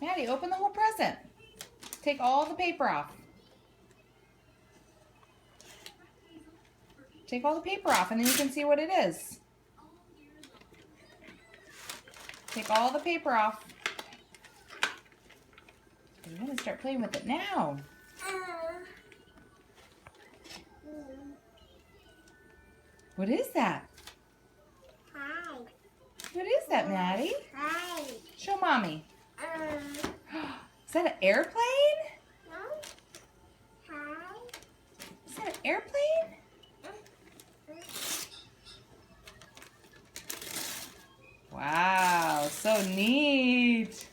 Maddie, open the whole present. Take all the paper off. Take all the paper off and then you can see what it is. Take all the paper off. I'm going to start playing with it now. What is that? Hi. What is that, Maddie? Hi. Show Mommy. Is that an airplane? No. Hi. Is that an airplane? Wow, so neat.